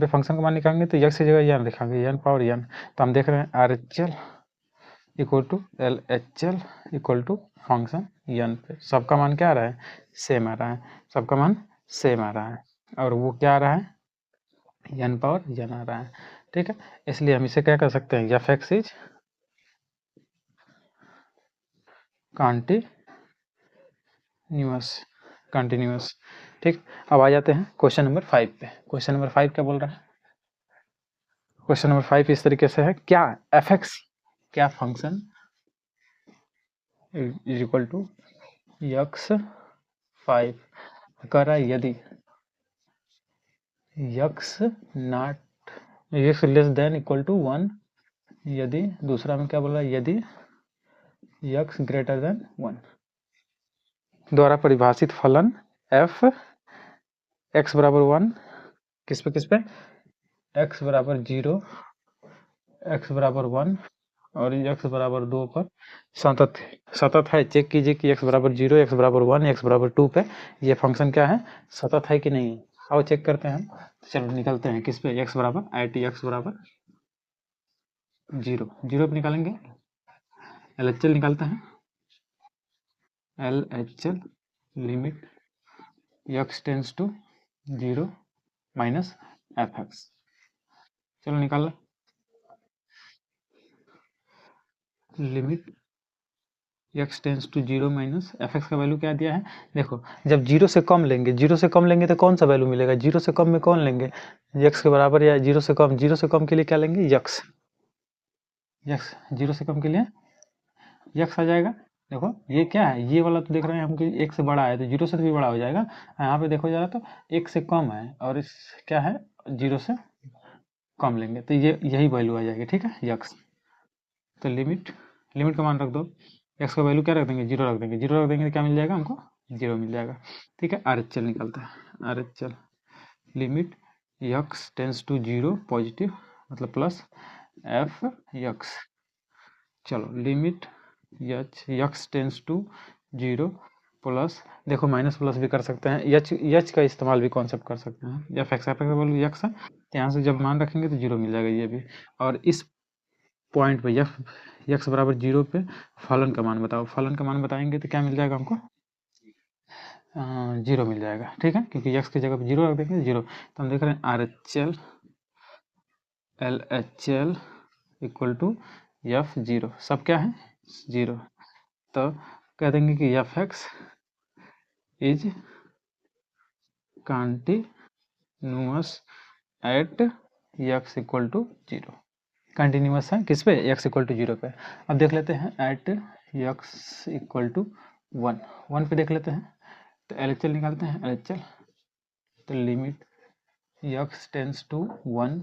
फंक्शन का मान निकालेंगे तो x की जगह एन लिखेंगे, एन पावर एन, तो हम देख रहे हैं R H L equal to L H L equal to function n पे सबका मान क्या आ रहा है, सेम आ रहा है, सबका मान सेम आ रहा है, और वो क्या आ रहा है, एन पावर एन आ रहा है। ठीक है, इसलिए हम इसे क्या कर सकते हैं, एफ एक्स इज कंटिन्यूअस। ठीक, अब आ जाते हैं क्वेश्चन नंबर 5 पे। क्वेश्चन नंबर 5 क्या बोल रहा है, क्वेश्चन नंबर 5 इस तरीके से है, क्या एफ एक्स, क्या function is equal to x 5, कह रहा है यदि x not x less than equal to 1, यदि, दूसरा में क्या बोल रहा है, यदि x ग्रेटर देन 1 द्वारा परिभाषित फलन f x बराबर 1, किस पे x बराबर 0, x बराबर 1 और x बराबर 2 पर सतत है। चेक कीजिए कि x बराबर 0, x बराबर 1, x बराबर 2 पे ये फंक्शन क्या है, सतत है कि नहीं है। आओ चेक करते हैं। चलो निकलते हैं किस पे, x बराबर IT x बराबर 0 पे निकालेंगे। LHL निकालते हैं। LHL limit x tends to 0 minus fx। चलो निकाल limit x tends to 0 minus fx का वैल्यू क्या दिया है। देखो जब 0 से कम लेंगे, 0 से कम लेंगे तो कौन सा वैल्यू मिलेगा, 0 से कम में कौन लेंगे, x के बराबर या 0 से कम। 0 से कम के लिए क्या लेंगे, x 0 से कम के लिए x आ जाएगा। देखो ये क्या है, ये वाला तो देख रहे हैं हम कि 1 से बड़ा है तो 0 से भी बड़ा हो जाएगा। यहाँ पे देखो जरा तो 1 से कम है और इस क्या है 0 से कम लेंगे तो ये यही वैल्यू आ जाएगी। ठीक है x, तो लिमिट का मान रख दो। x का वैल्यू क्या रख देंगे, 0 रख देंगे। 0 रख देंगे तो क्या मिल जाएगा हमको, 0 मिल जाएगा। ठीक है RHL निकलता है। RHL limit x tends to 0 positive मतलब प्लस fx। चलो limit x tends to 0 plus, देखो माइनस प्लस भी कर सकते हैं, एच का इस्तेमाल भी कॉन्सेप्ट कर सकते हैं। एफ एक्स एक्स है, यहाँ से जब मान रखेंगे तो 0 मिल जाएगा ये भी। और इस पॉइंट पे x बराबर 0 पे फलन का मान बताओ। फलन का मान बताएंगे तो क्या मिल जाएगा हमको, 0 मिल जाएगा। ठीक है क्योंकि x की जगह पे 0 रख देंगे 0। तो हम देख रहे हैं RHL LHL equal to f0, सब क्या है 0। तो कह देंगे कि fx is continuous at x equal to 0। Continuous है किस पे, x इक्वल टू 0 पे। अब देख लेते हैं एट x इक्वल टू 1 पे देख लेते हैं। तो LHL निकालते हैं। LHL तो limit x tends to 1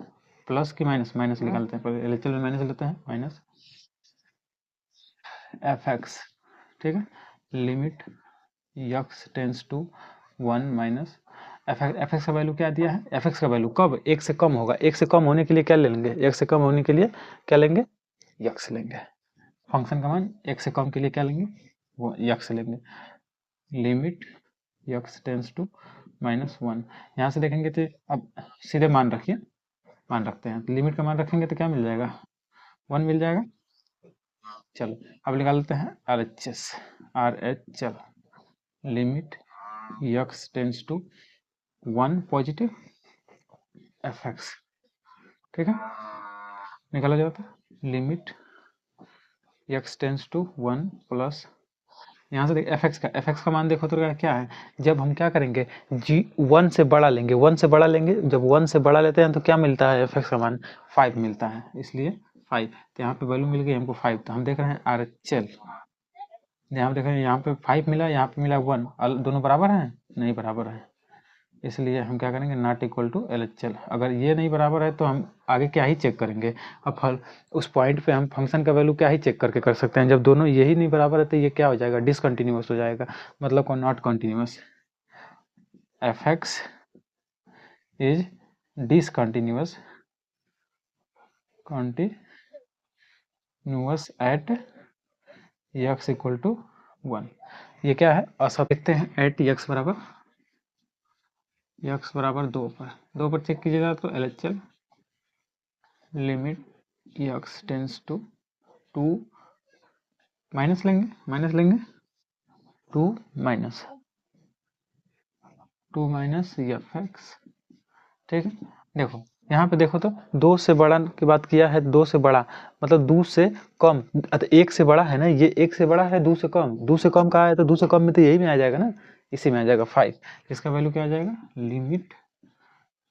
plus की माइनस निकालते हैं। पर LHL में माइनस लेते हैं, माइनस fx। ठीक है limit x tends to 1 minus fx का वैल्यू क्या दिया है। fx का वैल्यू कब 1 से कम होगा, 1 से कम होने के लिए क्या ले लेंगे, 1 से कम होने के लिए क्या लेंगे, x लेंगे। फंक्शन का मान 1 से कम के लिए क्या लेंगे, वो x लेंगे। Limit x tends to -1। यहाँ से देखेंगे तो अब सीधे मान रखिए, मान रखते हैं। तो लिमिट का मान रखेंगे तो क्या मिल जाएगा, 1 मिल जाएगा। चलो अब निकाल लेते हैं RHL limit x tends to 1 positive fx। ठीक है निकाला जाता है। Limit x tends to 1 plus, यहाँ से देख fx का मान देखो तो क्या है, जब हम क्या करेंगे 1 से बड़ा लेंगे, 1 से बड़ा लेंगे, जब 1 से बड़ा लेते हैं तो क्या मिलता है, fx का मान 5 मिलता है, इसलिए 5। तो यहाँ पे वैल्यू मिल गई हमको 5। तो हम देख रहे हैं RHL, यहाँ पे देख रहे हैं यहाँ पे 5 मिला, यहाँ पे मिला 1, दोनों बराबर हैं, नहीं बराबर है, इसलिए हम क्या करेंगे नॉट इक्वल टू LHL। अगर ये नहीं बराबर है तो हम आगे क्या ही चेक करेंगे। अब उस पॉइंट पे हम फंक्शन का वैल्यू क्या ही चेक करके कर सकते हैं। जब दोनों यही नहीं बराबर है तो ये क्या हो जाएगा, डिसकंटिन्यूअस हो जाएगा, मतलब को not continuous. fx is discontinuous at x equal to 1। ये क्या है असत, देखते हैं एट x बराबर 2 पर चेक कीजिएगा तो LHL limit x tends to 2 minus लेंगे 2 माइनस fx। ठीक है देखो यहाँ पे देखो तो 2 से बड़ा की बात किया है, 2 से बड़ा मतलब 2 से कम, 1 से बड़ा है ना, ये 1 से बड़ा है 2 से कम, 2 से कम कहा है तो 2 से कम में तो यही में आ जाएगा ना, इसी में आ जाएगा 5। इसका वैल्यू क्या आ जाएगा, limit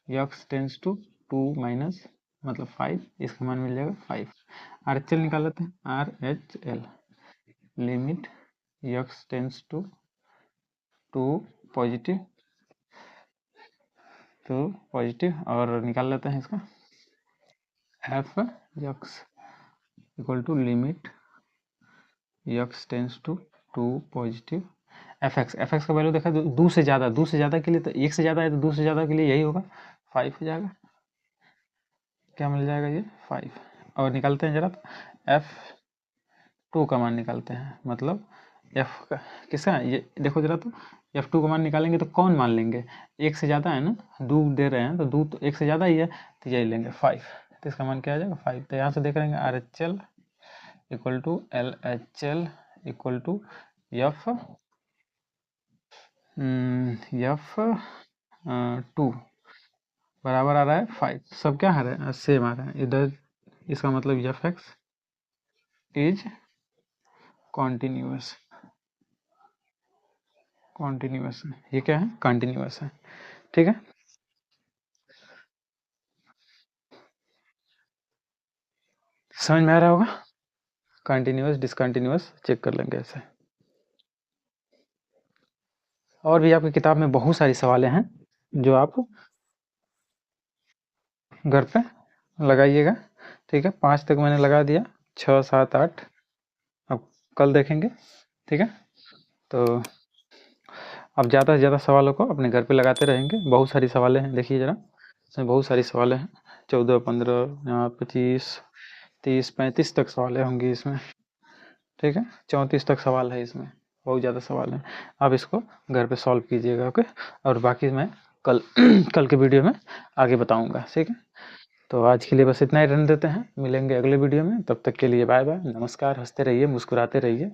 x tends to 2 minus मतलब 5, इसका मान मिल जाएगा 5। RHL निकाल लेते हैं। RHL limit x tends to 2 positive और निकाल लेते हैं इसका fx equal to limit x tends to 2 positive fx का वैल्यू देखा 2 से ज़्यादा के लिए, तो 1 से ज़्यादा है तो 2 से ज़्यादा के लिए यही होगा 5 हो जाएगा। क्या मिल जाएगा ये 5। और निकालते हैं जरा F2 का मान निकालते हैं, मतलब F किसका, ये देखो जरा, तो F2 का मान निकालेंगे तो कौन मान लेंगे, एक से ज़्यादा है ना, दूध दे रहे हैं तो दूध तो एक से ज़्यादा ही है, तो यही लेंगे 5, तो इसका मान क्या आ जाएगा 5। तो यहाँ से देख रहेंगे RHL equal to LHL equal to F2 बराबर आ रहा है 5, सब क्या आ रहा है, सेम आ रहा है इधर, इसका मतलब Fx इज कॉन्टिन्यूस, कॉन्टिन्यूस है, ये क्या है, कॉन्टिन्यूस है, ठीक है। समझ में आ रहा होगा, कंटिन्यूस डिसकंटिन्यूस चेक कर लेंगे ऐसे। और भी आपकी किताब में बहुत सारी सवालें हैं जो आप घर पे लगाइएगा, ठीक है। 5 तक मैंने लगा दिया, 6 7 8 अब कल देखेंगे, ठीक है। तो अब ज़्यादा से ज़्यादा सवालों को अपने घर पे लगाते रहेंगे, बहुत सारी सवालें हैं, देखिए ज़रा, इसमें बहुत सारी सवालें हैं, 14 15 यहाँ 25 30 35 तक सवालें होंगी इसमें, ठीक है। 34 तक सवाल है इसमें, बहुत ज़्यादा सवाल है, आप इसको घर पे सॉल्व कीजिएगा, ओके। और बाकी मैं कल कल के वीडियो में आगे बताऊंगा, ठीक है। तो आज के लिए बस इतना ही रहने देते हैं, मिलेंगे अगले वीडियो में, तब तक के लिए बाय बाय, नमस्कार, हंसते रहिए, मुस्कुराते रहिए,